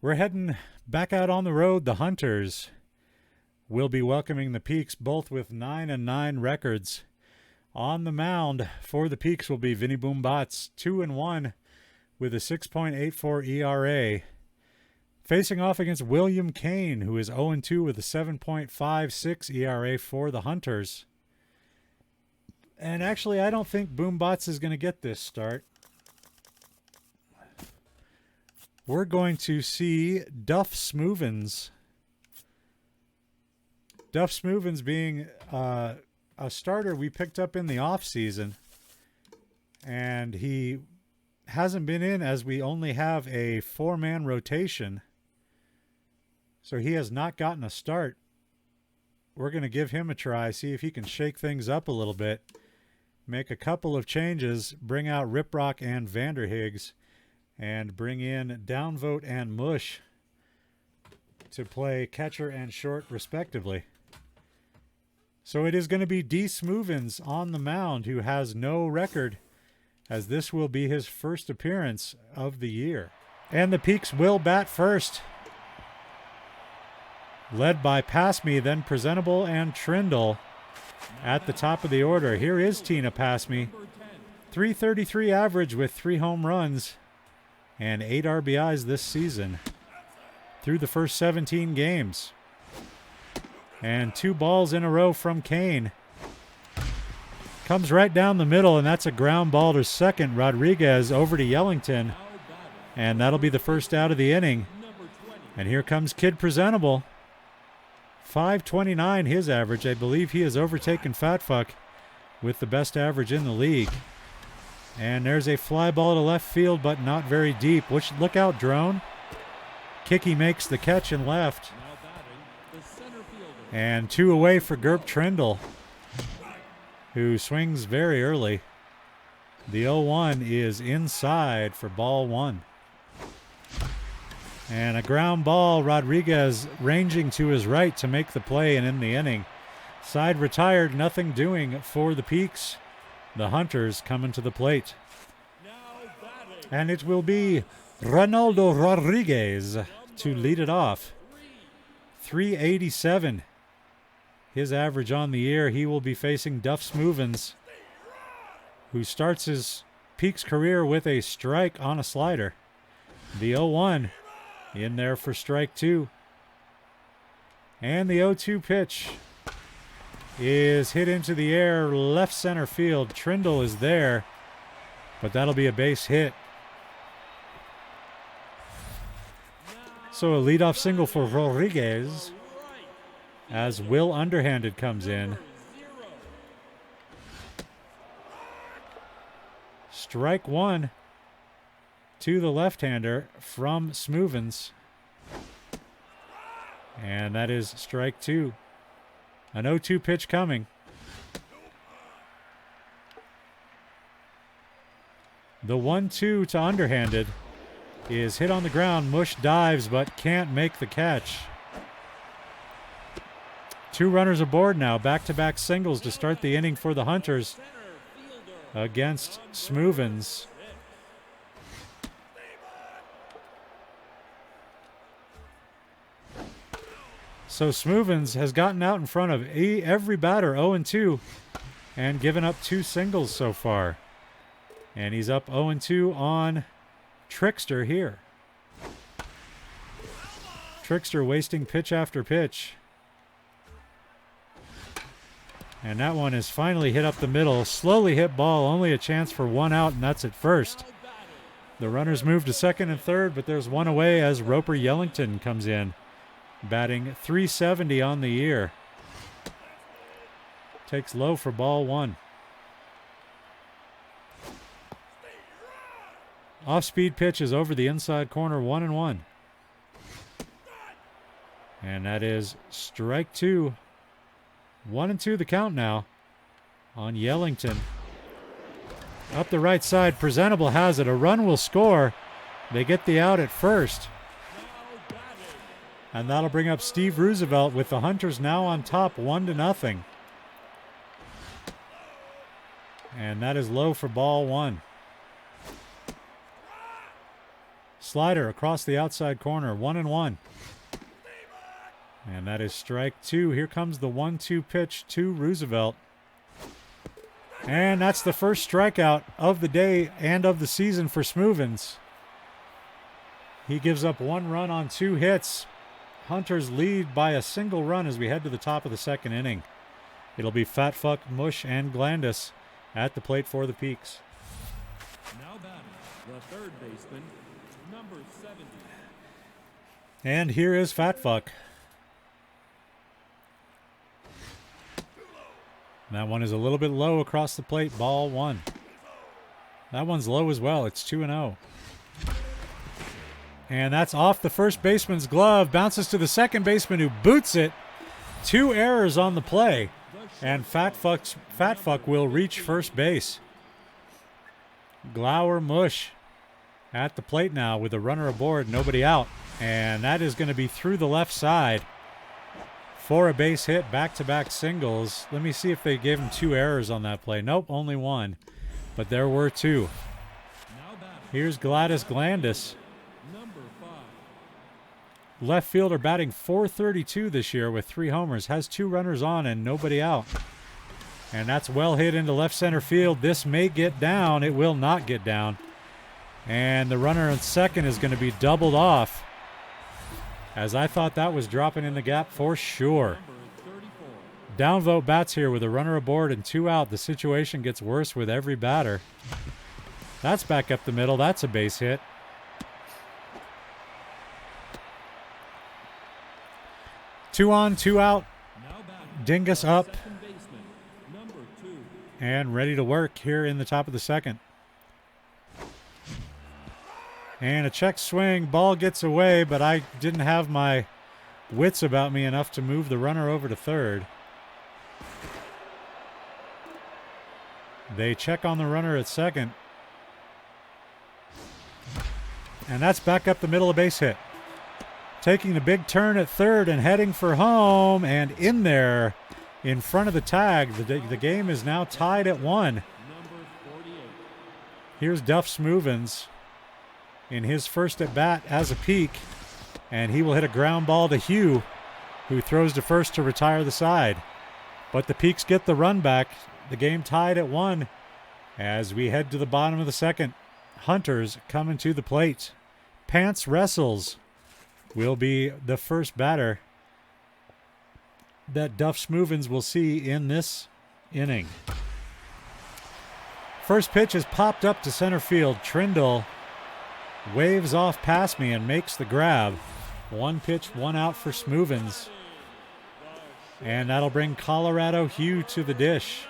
We're heading back out on the road. The Hunters will be welcoming the Peaks, both with 9-9 records. On the mound for the Peaks will be Vinny Boombats, 2-1 with a 6.84 ERA. Facing off against William Kane, who is 0-2 with a 7.56 ERA for the Hunters. And actually, I don't think Boombats is going to get this start. We're going to see Duff Smoovens. Duff Smoovens being a starter we picked up in the offseason. And he hasn't been in, as we only have a 4-man rotation. So he has not gotten a start. We're going to give him a try, see if he can shake things up a little bit. Make a couple of changes, bring out Riprock and Vanderhiggs, and bring in Downvote and Mush to play catcher and short respectively. So it is going to be D. Smoovens on the mound, who has no record, as this will be his first appearance of the year. And the Peaks will bat first, led by Pass Me, then Presentable and Trindle at the top of the order. Here is Tina Pass Me. .333 average with 3 home runs and 8 RBIs this season through the first 17 games. And 2 balls in a row from Kane. Comes right down the middle, and that's a ground ball to second. Rodriguez over to Yellington, and that'll be the first out of the inning. And here comes Kid Presentable. .529 his average. I believe he has overtaken Fat Fuck with the best average in the league. And there's a fly ball to left field, but not very deep. Look out, Drone. Kicky makes the catch in left. And 2 away for Gerp Trindle, who swings very early. The 0-1 is inside for ball 1. And a ground ball, Rodriguez ranging to his right to make the play and end the inning. Side retired, nothing doing for the Peaks. The Hunters coming to the plate. And it will be Ronaldo Rodriguez to lead it off. .387 his average on the year. He will be facing Duff Smoovens, who starts his Peaks career with a strike on a slider. The 0-1 in there for strike 2. And the 0-2 pitch is hit into the air, left center field. Trindle is there, but that'll be a base hit. So a leadoff single for Rodriguez as Will Underhanded comes in. Strike 1 to the left-hander from Smoovens. And that is strike 2. An 0-2 pitch coming. The 1-2 to Underhanded is hit on the ground. Mush dives but can't make the catch. 2 runners aboard now. Back-to-back singles to start the inning for the Hunters against Smoovens. So Smoovens has gotten out in front of every batter, 0-2, and given up 2 singles so far. And he's up 0-2 on Trickster here. Trickster wasting pitch after pitch. And that one is finally hit up the middle. Slowly hit ball, only a chance for 1 out, and that's at first. The runners move to second and third, but there's 1 away as Roper Yellington comes in, batting .370 on the year. Takes low for ball 1. Off-speed pitch is over the inside corner, 1-1. And that is strike 2. 1-2 the count now on Yellington. Up the right side, Presentable has it. A run will score. They get the out at first. And that'll bring up Steve Roosevelt with the Hunters now on top, 1-0. And that is low for ball 1. Slider across the outside corner, 1-1. And that is strike 2. Here comes the 1-2 pitch to Roosevelt. And that's the first strikeout of the day and of the season for Smoovens. He gives up 1 run on 2 hits. Hunters lead by a single run as we head to the top of the second inning. It'll be Fat Fuck, Mush, and Glandis at the plate for the Peaks. Now batting, the third baseman, number 70. And here is Fat Fuck. That one is a little bit low across the plate, ball 1. That one's low as well, it's 2-0. And that's off the first baseman's glove, bounces to the second baseman who boots it. 2 errors on the play, and Fat Fuck will reach first base. Glower Mush at the plate now with a runner aboard, nobody out. And that is going to be through the left side for a base hit, back-to-back singles. Let me see if they gave him 2 errors on that play. Nope, only 1, but there were 2. Here's Gladys Glandis. Left fielder batting .432 this year with 3 homers. Has 2 runners on and nobody out. And that's well hit into left center field. This may get down. It will not get down. And the runner at second is going to be doubled off, as I thought that was dropping in the gap for sure. Downvote bats here with a runner aboard and 2 out. The situation gets worse with every batter. That's back up the middle. That's a base hit. 2 on, 2 out. Dingus up. And ready to work here in the top of the second. And a check swing. Ball gets away, but I didn't have my wits about me enough to move the runner over to third. They check on the runner at second. And that's back up the middle, of base hit. Taking the big turn at third and heading for home, and in there in front of the tag. The game is now tied at 1. Here's Duff Smoovens in his first at bat as a Peak, and he will hit a ground ball to Hugh, who throws to first to retire the side. But the Peaks get the run back. The game tied at 1 as we head to the bottom of the second. Hunters coming to the plate. Pants wrestles will be the first batter that Duff Smoovens will see in this inning. First pitch is popped up to center field. Trindle waves off past me and makes the grab. 1 pitch, 1 out for Smoovens. And that'll bring Colorado Hugh to the dish.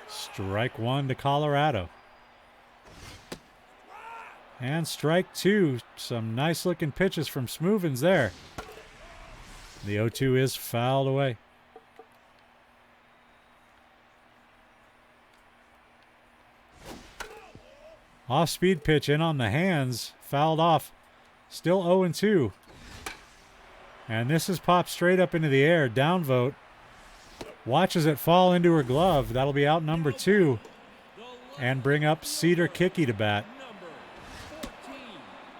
Strike 1 to Colorado. And strike 2. Some nice looking pitches from Smoovens there. The 0-2 is fouled away. Off-speed pitch in on the hands. Fouled off. Still 0-2. And this is popped straight up into the air. Downvote. Watches it fall into her glove. That'll be out number 2. And bring up Cedar Kicky to bat.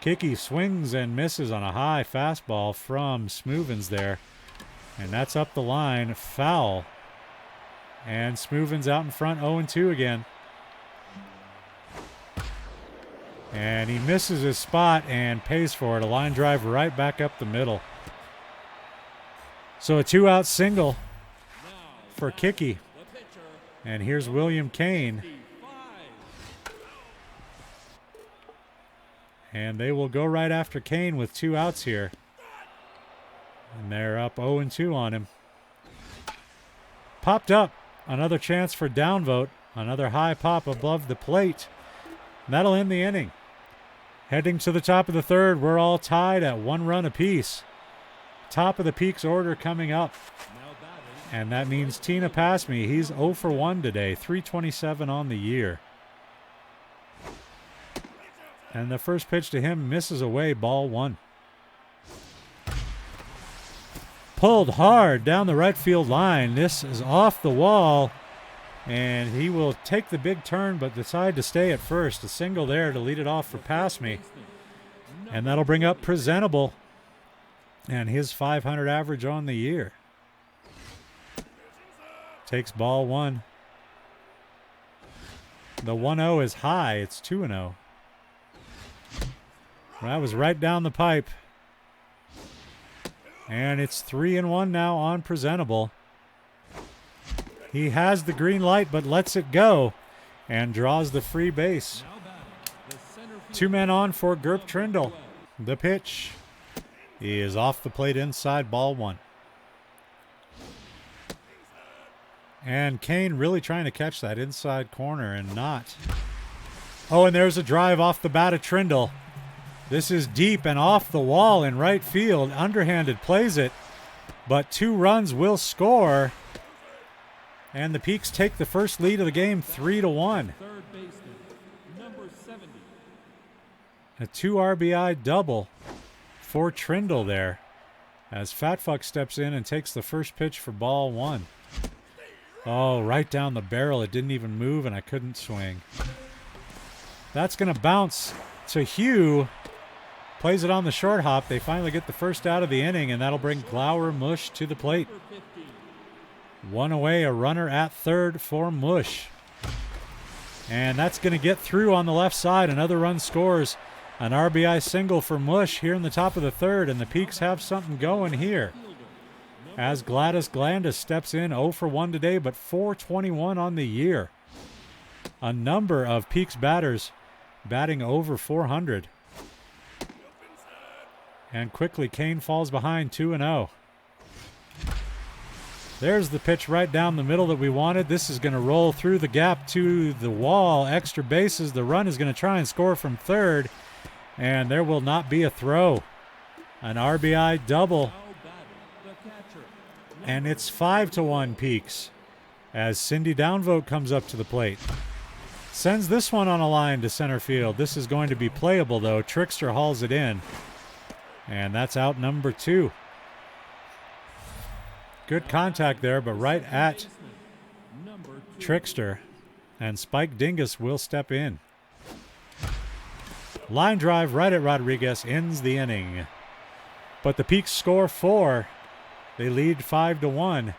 Kicky swings and misses on a high fastball from Smoovens there. And that's up the line. Foul. And Smoovens out in front, 0-2 again. And he misses his spot and pays for it. A line drive right back up the middle. So a 2-out single for Kicky. And here's William Kane. And they will go right after Kane with 2 outs here. And they're up 0-2 on him. Popped up. Another chance for Downvote. Another high pop above the plate. And that'll end the inning. Heading to the top of the third, we're all tied at 1 run apiece. Top of the Peaks order coming up. And that means Tina passed me. He's 0 for 1 today. 327 on the year. And the first pitch to him misses away, ball 1. Pulled hard down the right field line. This is off the wall. And he will take the big turn, but decide to stay at first. A single there to lead it off for Pass Me. And that'll bring up Presentable and his 500 average on the year. Takes ball 1. The 1-0 is high. It's 2-0. That was right down the pipe. And it's 3-1 now on Presentable. He has the green light but lets it go and draws the free base. 2 men on for Gerp Trindle. The pitch is off the plate inside, ball 1. And Kane really trying to catch that inside corner and not. Oh, and there's a drive off the bat of Trindle. This is deep and off the wall in right field. Underhanded plays it, but 2 runs will score. And the Peaks take the first lead of the game 3-1. Third baseman, number 70. A 2 RBI double for Trindle there as Fat Fuck steps in and takes the first pitch for ball 1. Oh, right down the barrel. It didn't even move and I couldn't swing. That's going to bounce to Hugh. Plays it on the short hop. They finally get the first out of the inning, and that'll bring Glower Mush to the plate. 1 away, a runner at third for Mush. And that's going to get through on the left side. Another run scores. An RBI single for Mush here in the top of the third, and the Peaks have something going here. As Gladys Glandis steps in 0 for 1 today, but 421 on the year. A number of Peaks batters batting over 400. And quickly, Kane falls behind 2-0. There's the pitch right down the middle that we wanted. This is going to roll through the gap to the wall. Extra bases. The run is going to try and score from third. And there will not be a throw. An RBI double. And it's 5-1 Peaks as Cindy Downvote comes up to the plate. Sends this one on a line to center field. This is going to be playable, though. Trickster hauls it in. And that's out number 2. Good contact there, but right at Trickster. And Spike Dingus will step in. Line drive right at Rodriguez ends the inning. But the Peaks score 4. They lead 5-1.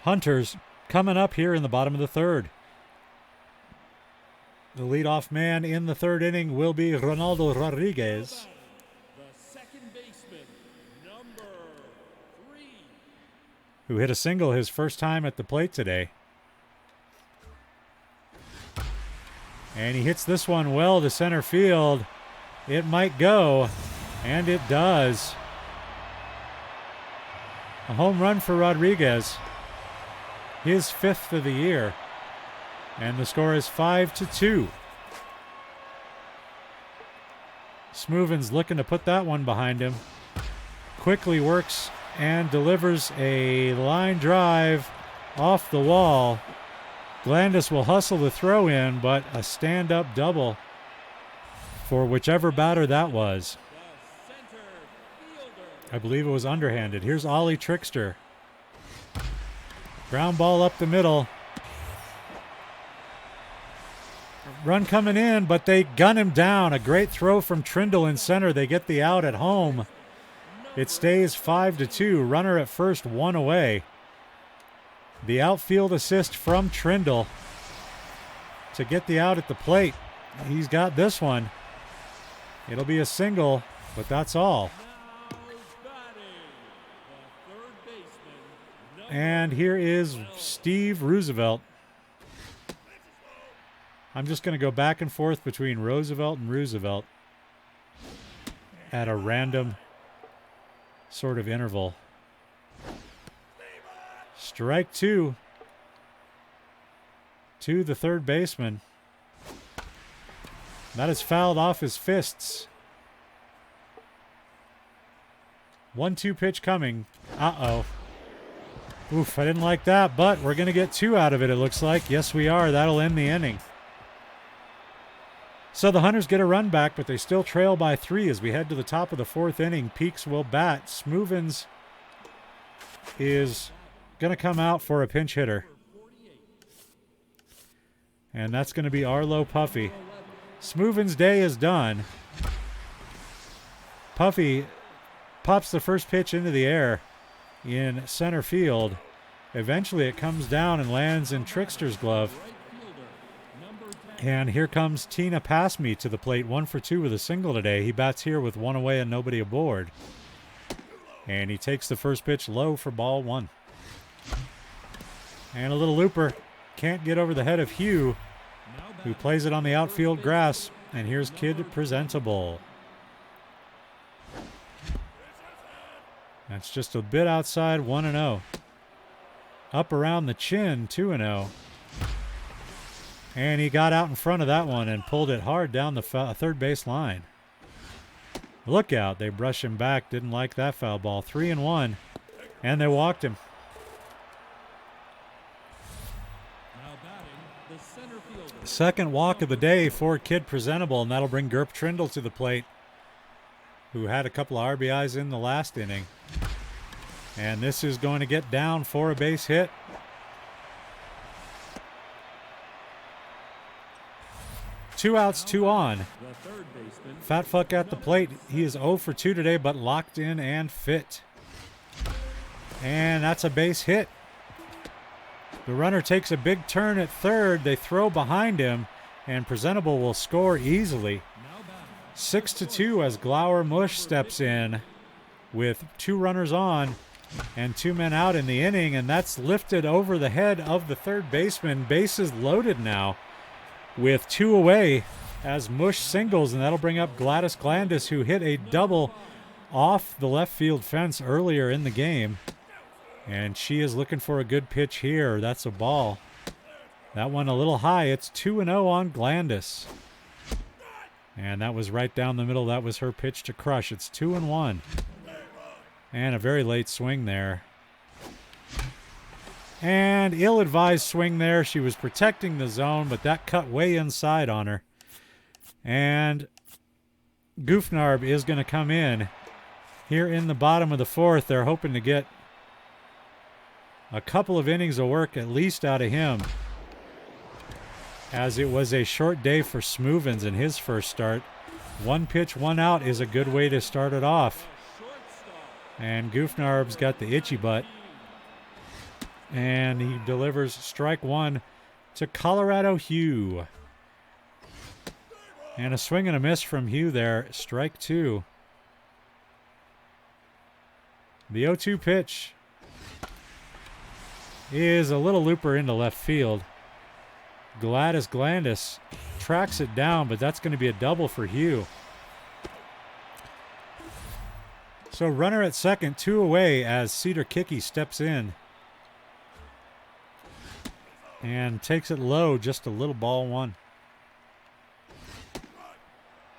Hunters coming up here in the bottom of the third. The leadoff man in the third inning will be Ronaldo Rodriguez. Who hit a single his first time at the plate today. And he hits this one well to center field. It might go, and it does. A home run for Rodriguez. His 5th of the year. And the score is 5-2. Smoovin's looking to put that one behind him. Quickly works and delivers a line drive off the wall. Glandis will hustle the throw in, but a stand-up double for whichever batter that was. I believe it was underhanded. Here's Ollie Trickster. Ground ball up the middle. Run coming in, but they gun him down. A great throw from Trindle in center. They get the out at home. It stays 5-2. Runner at first, 1 away. The outfield assist from Trindle to get the out at the plate. He's got this one. It'll be a single, but that's all. And here is Steve Roosevelt. I'm just going to go back and forth between Roosevelt and Roosevelt at a random sort of interval. Strike 2 to the third baseman. That is fouled off his fists. 1-2 pitch coming. Uh-oh. Oof, I didn't like that, but we're going to get 2 out of it, it looks like. Yes, we are. That'll end the inning. So the Hunters get a run back, but they still trail by 3 as we head to the top of the 4th inning. Peaks will bat. Smoovins is going to come out for a pinch hitter. And that's going to be Arlo Puffy. Smoovin's day is done. Puffy pops the first pitch into the air in center field. Eventually it comes down and lands in Trickster's glove. And here comes Tina Passme to the plate, 1 for 2 with a single today. He bats here with 1 away and nobody aboard. And he takes the first pitch low for ball 1. And a little looper. Can't get over the head of Hugh, who plays it on the outfield grass. And here's Kid Presentable. That's just a bit outside, 1-0. Up around the chin, 2-0. And he got out in front of that one and pulled it hard down the third base line. Look out, they brush him back. Didn't like that foul ball. 3-1, and they walked him. Second walk of the day for Kid Presentable, and that'll bring Gerp Trindle to the plate, who had a couple of RBIs in the last inning. And this is going to get down for a base hit. Two outs, 2 on. Fat Fuck at the plate. He is 0 for 2 today, but locked in and fit. And that's a base hit. The runner takes a big turn at third. They throw behind him, and Presentable will score easily. 6-2 as Glower Mush steps in with 2 runners on and 2 men out in the inning, and that's lifted over the head of the third baseman. Bases loaded now with 2 away as Mush singles, and that'll bring up Gladys Glandis, who hit a double off the left field fence earlier in the game. And she is looking for a good pitch here. That's a ball. That one a little high. It's 2-0 on Glandis. And that was right down the middle. That was her pitch to crush. It's 2-1. And a very late swing there. And ill-advised swing there. She was protecting the zone, but that cut way inside on her. And Goofnarb is going to come in here in the bottom of the 4th. They're hoping to get a couple of innings of work at least out of him, as it was a short day for Smoovins in his first start. 1 pitch, 1 out is a good way to start it off. And Goofnarb's got the itchy butt. And he delivers strike 1 to Colorado Hugh. And a swing and a miss from Hugh there. Strike 2. The 0-2 pitch is a little looper into left field. Gladys Glandis tracks it down, but that's going to be a double for Hugh. So runner at second, 2 away as Cedar Kickey steps in and takes it low, just a little ball 1.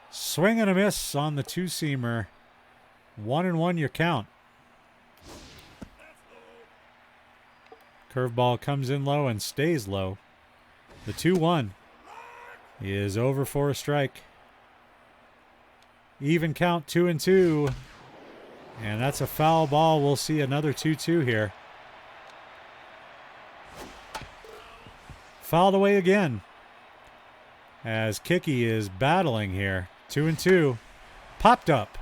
Swing and a miss on the 2-seamer. 1-1 your count. Curveball comes in low and stays low. The 2-1 is over for a strike. Even count, 2-2. And that's a foul ball. We'll see another 2-2 here. Fouled away again as Kickey is battling here. 2-2. Popped up.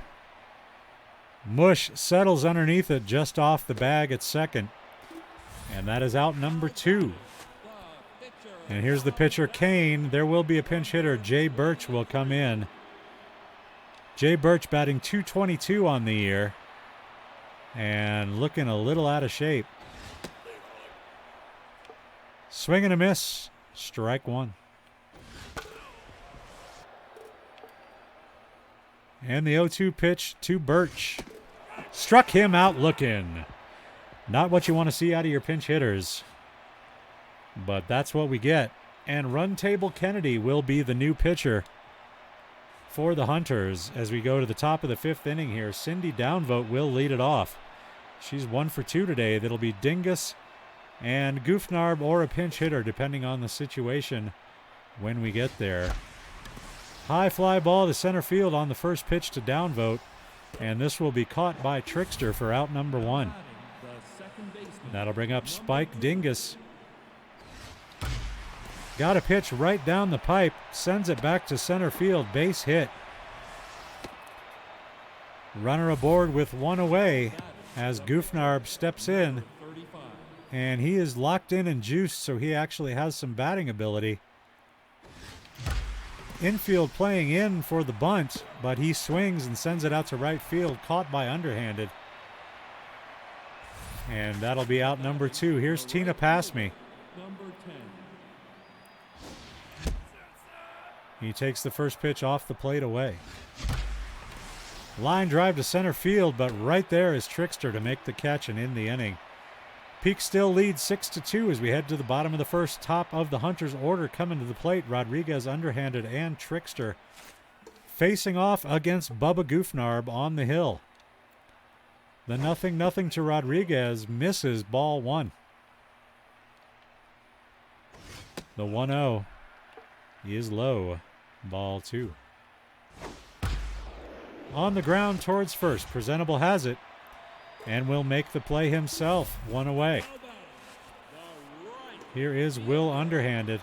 Mush settles underneath it just off the bag at second. And that is out number 2. And here's the pitcher, Kane. There will be a pinch hitter. Jay Birch will come in. Jay Birch batting .222 on the year. And looking a little out of shape. Swing and a miss. Strike 1. And the 0-2 pitch to Birch. Struck him out looking. Not what you want to see out of your pinch hitters. But that's what we get. And Run Table Kennedy will be the new pitcher for the Hunters as we go to the top of the 5th inning here. Cindy Downvote will lead it off. She's 1 for 2 today. That'll be Dingus and Goofnarb or a pinch hitter depending on the situation when we get there. High fly ball to center field on the first pitch to Downvote. And this will be caught by Trickster for out number 1. That'll bring up Spike Dingus. Got a pitch right down the pipe. Sends it back to center field. Base hit. Runner aboard with one away as Goofnarb steps in. And he is locked in and juiced, so he actually has some batting ability. Infield playing in for the bunt, but he swings and sends it out to right field, caught by underhanded. And that'll be out number 2. Here's Tina Pass Me. Number 10. He takes the first pitch off the plate away. Line drive to center field, but right there is Trickster to make the catch and end the inning. Peak still leads 6-2 as we head to the bottom of the first. Top of the Hunters order coming to the plate. Rodriguez underhanded and Trickster facing off against Bubba Goofnarb on the hill. The 0-0 to Rodriguez misses, ball 1. The 1-0 is low, ball 2. On the ground towards first. Presentable has it and will make the play himself. One away. Here is Will underhanded.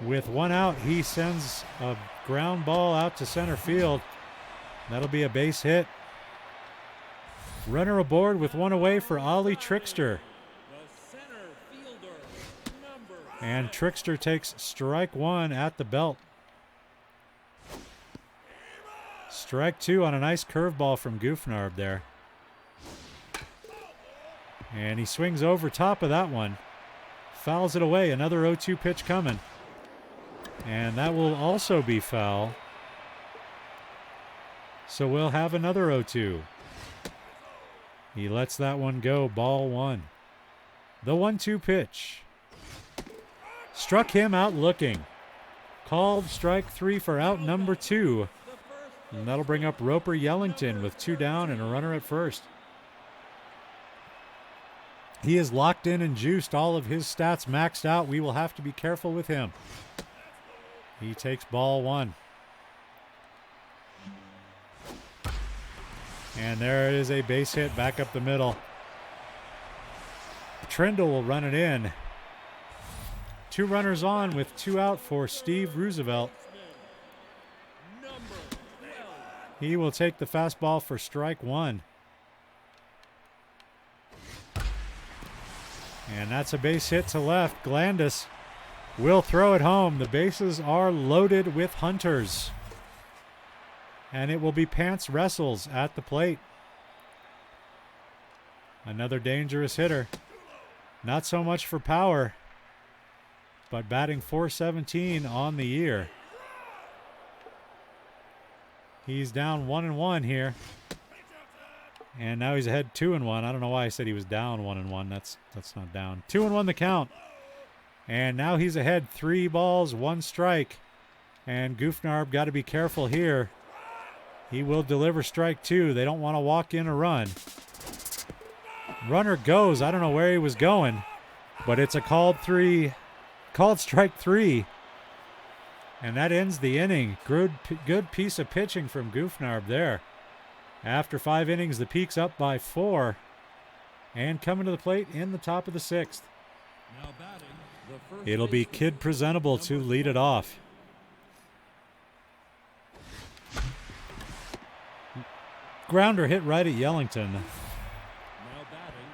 With one out, he sends a ground ball out to center field. That'll be a base hit. Runner aboard with one away for Ollie Trickster. And Trickster takes strike 1 at the belt. Strike 2 on a nice curveball from Goofnarb there. And he swings over top of that one. Fouls it away. Another 0-2 pitch coming. And that will also be foul. So we'll have another 0-2. He lets that one go. Ball 1. The 1-2 pitch. Struck him out looking. Called strike 3 for out number 2. And that'll bring up Roper Yellington with 2 down and a runner at first. He is locked in and juiced. All of his stats maxed out. We will have to be careful with him. He takes ball 1. And there is a base hit back up the middle. Trindle will run it in. 2 runners on with 2 out for Steve Roosevelt. He will take the fastball for strike 1. And that's a base hit to left. Glandis will throw it home. The bases are loaded with Hunters. And it will be Pants Wrestles at the plate. Another dangerous hitter. Not so much for power, but batting .417 on the year. He's down 1-1 here. And now he's ahead 2-1. I don't know why I said he was down 1-1. That's not down. 2-1 the count. And now he's ahead 3 balls, 1 strike. And Goofnarb got to be careful here. He will deliver strike 2. They don't want to walk in a run. Runner goes. I don't know where he was going, but it's a called strike 3. And that ends the inning. Good piece of pitching from Goofnarb there. After 5 innings, the Peak's up by 4. And coming to the plate in the top of the 6th. Now batting, the first It'll be Kid Presentable to lead it off. Grounder hit right at Yellington. Now batting,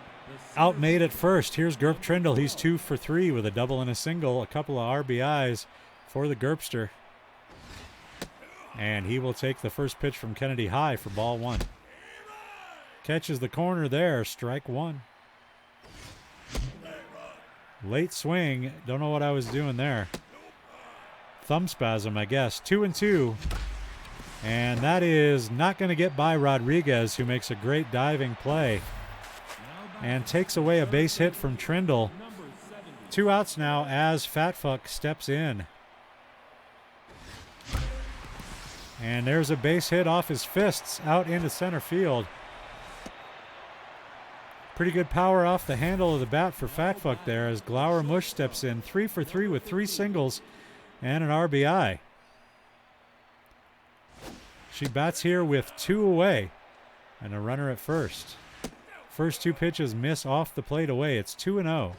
the Outmade at first. Here's Gerp Trindle. He's 2 for 3 with a double and a single. A couple of RBIs for the Gerpster. And he will take the first pitch from Kennedy high for ball 1. Catches the corner there. Strike 1. Late swing. Don't know what I was doing there. Thumb spasm, I guess. 2-2. And that is not going to get by Rodriguez, who makes a great diving play and takes away a base hit from Trindle. 2 outs now as Fatfuck steps in. And there's a base hit off his fists out into center field. Pretty good power off the handle of the bat for Fatfuck there as Glower Mush steps in. 3 for 3 with 3 singles and an RBI. She bats here with 2 away and a runner at first. First 2 pitches miss off the plate away. It's 2-0.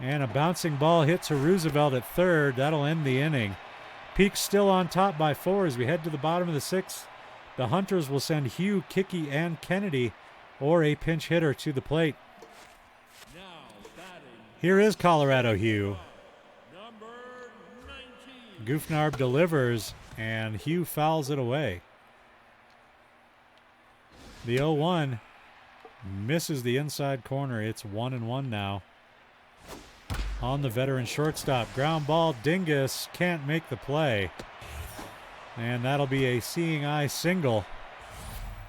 And a bouncing ball hit to Roosevelt at third. That'll end the inning. Peak's still on top by 4 as we head to the bottom of the 6th. The Hunters will send Hugh, Kicky, and Kennedy or a pinch hitter to the plate. Now batting, Here is Colorado Hugh. number 19. Goofnarb delivers, and Hugh fouls it away. The 0-1 misses the inside corner. It's 1-1 now. On the veteran shortstop. Ground ball. Dingus can't make the play. And that'll be a seeing eye single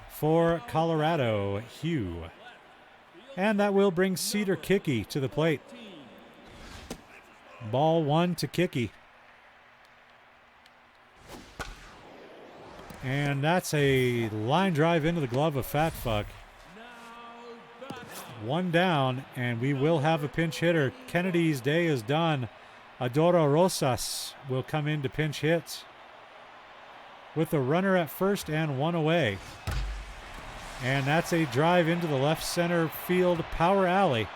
for Colorado Hugh. And that will bring Cedar Kicky to the plate. Ball 1 to Kicky. And that's a line drive into the glove of Fat Fuck. One down, and we will have a pinch hitter. Kennedy's day is done. Adoro Rosas will come in to pinch hit with a runner at first and 1 away. And that's a drive into the left center field power alley.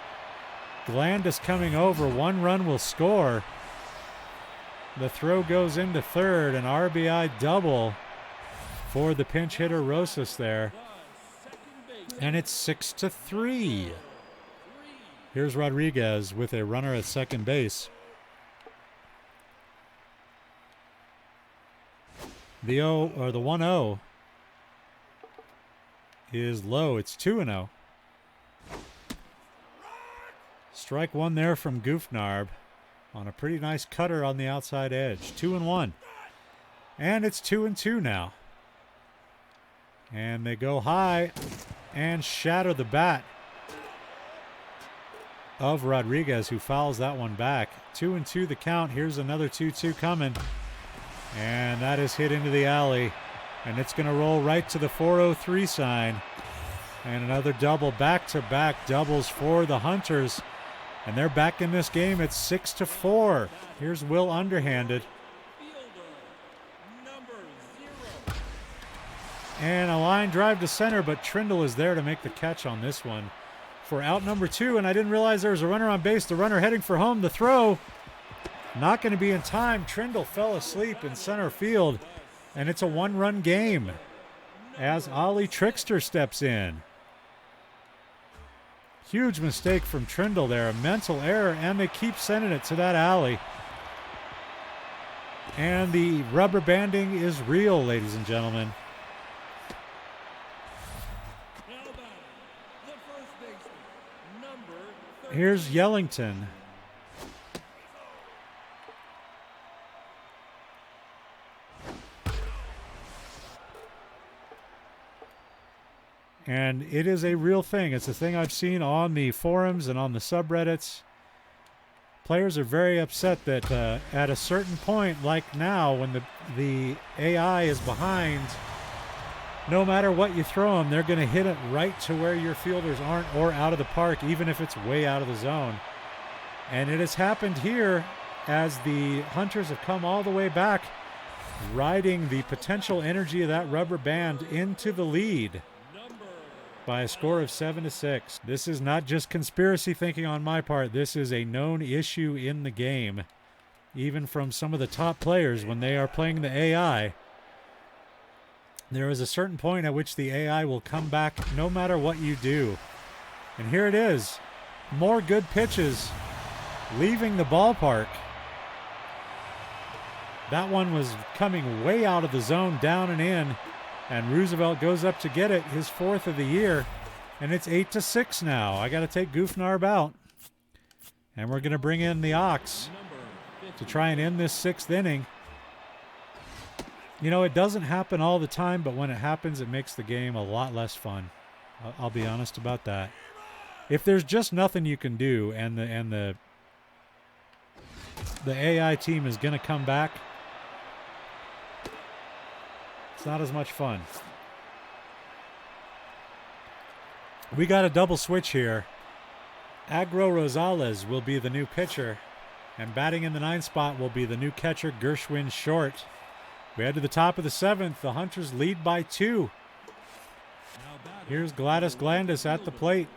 Glandis coming over. 1 run will score. The throw goes into third, an RBI double for the pinch hitter Rosas there. And it's 6-3. Here's Rodriguez with a runner at second base. The 1-0 is low. It's 2-0. Strike 1 there from Goofnarb on a pretty nice cutter on the outside edge. 2-1. And it's 2-2 now. And they go high and shatter the bat of Rodriguez, who fouls that one back. 2-2 the count. Here's another 2-2 coming. And that is hit into the alley. And it's going to roll right to the 403 sign. And another double, back-to-back doubles for the Hunters. And they're back in this game at 6-4. Here's Will underhanded. And a line drive to center, but Trindle is there to make the catch on this one for out number 2. And I didn't realize there was a runner on base. The runner heading for home. The throw not going to be in time. Trindle fell asleep in center field. And it's a 1-run game as Ollie Trickster steps in. Huge mistake from Trindle there. A mental error, and they keep sending it to that alley. And the rubber banding is real, ladies and gentlemen. Here's Yellington. And it is a real thing. It's a thing I've seen on the forums and on the subreddits. Players are very upset that at a certain point, like now, when the AI is behind, no matter what you throw them, they're going to hit it right to where your fielders aren't or out of the park, even if it's way out of the zone. And it has happened here as the Hunters have come all the way back, riding the potential energy of that rubber band into the lead by a score of 7-6. This is not just conspiracy thinking on my part. This is a known issue in the game, even from some of the top players when they are playing the AI. There is a certain point at which the AI will come back no matter what you do. And here it is. More good pitches leaving the ballpark. That one was coming way out of the zone, down and in. And Roosevelt goes up to get it, his 4th of the year. And it's 8-6 now. I got to take Goofnarb out. And we're going to bring in the Ox to try and end this 6th inning. You know, it doesn't happen all the time, but when it happens, it makes the game a lot less fun. I'll be honest about that. If there's just nothing you can do, and the AI team is going to come back, it's not as much fun. We got a double switch here. Agro Rosales will be the new pitcher, and batting in the 9th spot will be the new catcher, Gershwin Short. We head to the top of the 7th. The Hunters lead by 2. Here's Gladys Glandis at the plate.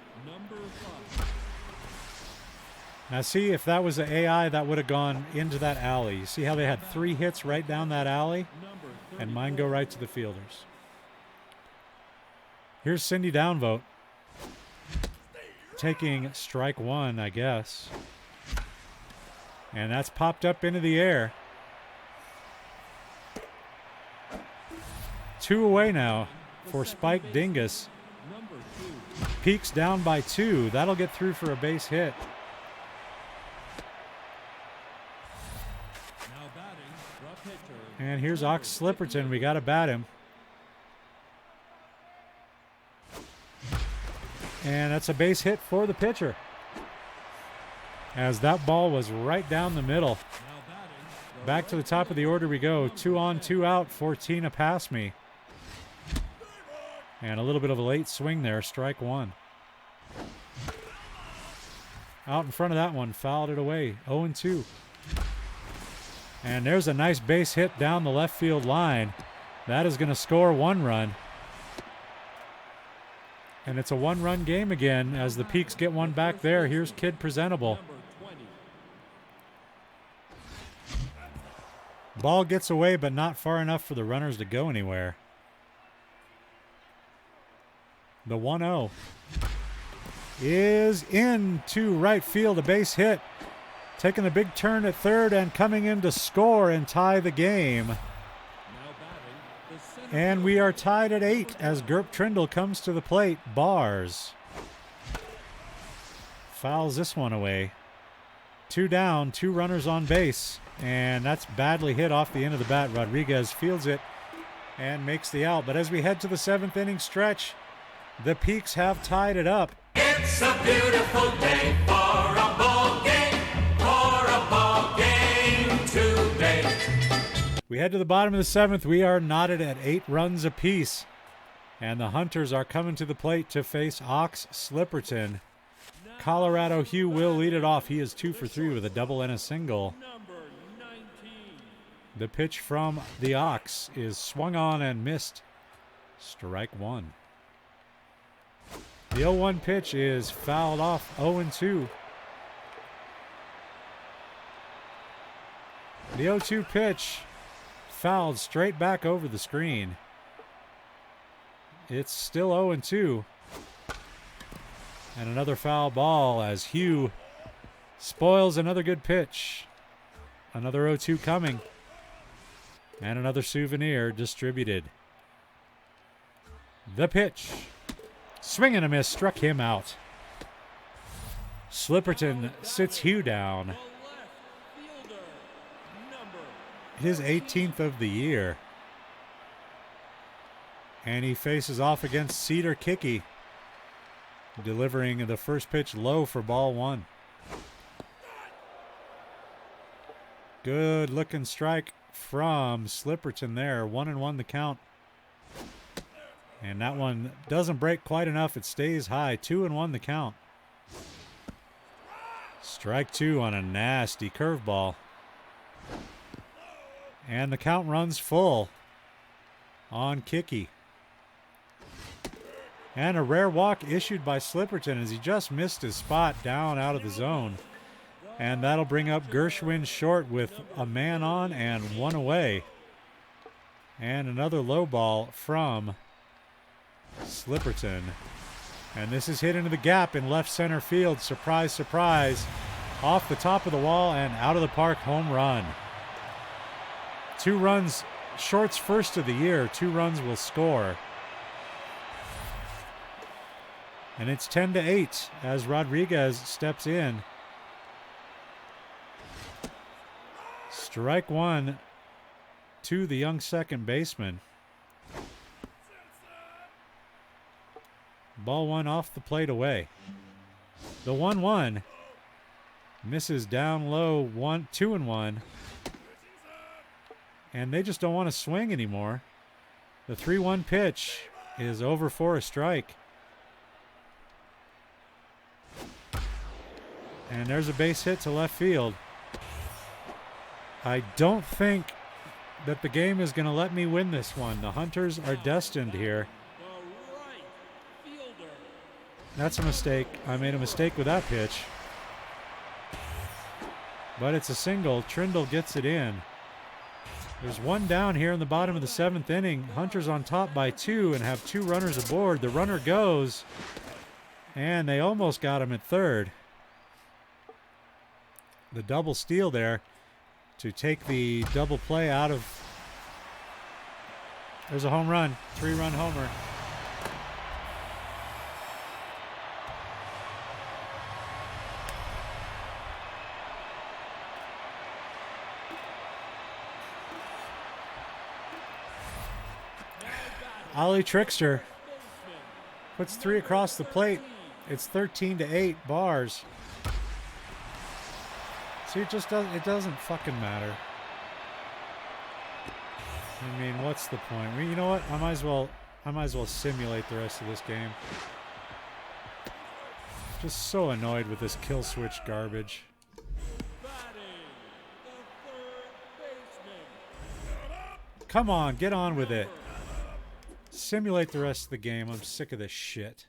Now see, if that was an AI, that would have gone into that alley. You see how they had 3 hits right down that alley? And mine go right to the fielders. Here's Cindy Downvote. Taking strike 1, I guess. And that's popped up into the air. 2 away now for Spike Dingus. Peaks down by 2. That'll get through for a base hit. And here's Ox Slipperton. We got to bat him. And that's a base hit for the pitcher, as that ball was right down the middle. Back to the top of the order we go. 2 on, 2 out for Tina Pass Me. And a little bit of a late swing there. Strike 1. Out in front of that one. Fouled it away. 0-2. And there's a nice base hit down the left field line. That is going to score 1 run. And it's a 1-run game again as the Peaks get 1 back there. Here's Kid Presentable. Ball gets away, but not far enough for the runners to go anywhere. The 1-0 is into right field, a base hit. Taking a big turn at third and coming in to score and tie the game. And we are tied at 8 as Gerp Trindle comes to the plate. Bars fouls this one away. 2 down, 2 runners on base. And that's badly hit off the end of the bat. Rodriguez fields it and makes the out. But as we head to the 7th inning stretch, the Peaks have tied it up. It's a beautiful day for a ball game, today. We head to the bottom of the 7th. We are knotted at 8 runs apiece. And the Hunters are coming to the plate to face Ox Slipperton. Colorado Hugh will lead it off. He is 2 for 3 with a double and a single. The pitch from the Ox is swung on and missed. Strike 1. The 0-1 pitch is fouled off. 0-2. The 0-2 pitch fouled straight back over the screen. It's still 0-2. And another foul ball as Hugh spoils another good pitch. Another 0-2 coming. And another souvenir distributed. The pitch. Swing and a miss. Struck him out. Slipperton sits Hugh down. His 18th of the year. And he faces off against Cedar Kickey, delivering the first pitch low for ball 1. Good looking strike from Slipperton there. 1-1 the count. And that one doesn't break quite enough. It stays high. 2-1 the count. Strike 2 on a nasty curveball. And the count runs full on Kickey. And a rare walk issued by Slipperton as he just missed his spot down out of the zone. And that'll bring up Gershwin short with a man on and 1 away. And another low ball from Slipperton. And this is hit into the gap in left center field. Surprise, surprise. Off the top of the wall and out of the park. Home run. 2 runs. Short's first of the year. 2 runs will score. And it's 10-8 as Rodriguez steps in. Strike 1 to the young second baseman. Ball 1 off the plate away. The 1-1 misses down low. 2-1. And they just don't want to swing anymore. The 3-1 pitch is over for a strike. And there's a base hit to left field. I don't think that the game is going to let me win this one. The Hunters are destined here. That's a mistake. I made a mistake with that pitch. but it's a single. Trindle gets it in. There's one down here in the bottom of the 7th inning. Hunter's on top by 2 and have 2 runners aboard. The runner goes, and they almost got him at third. The double steal there to take the double play out of. There's a home run, 3-run homer. Ollie Trickster puts 3 across the plate. It's 13-8 Bars. See, it doesn't fucking matter. I mean, what's the point? I mean, you know what? I might as well simulate the rest of this game. Just so annoyed with this kill switch garbage. Come on, get on with it. Simulate the rest of the game. I'm sick of this shit.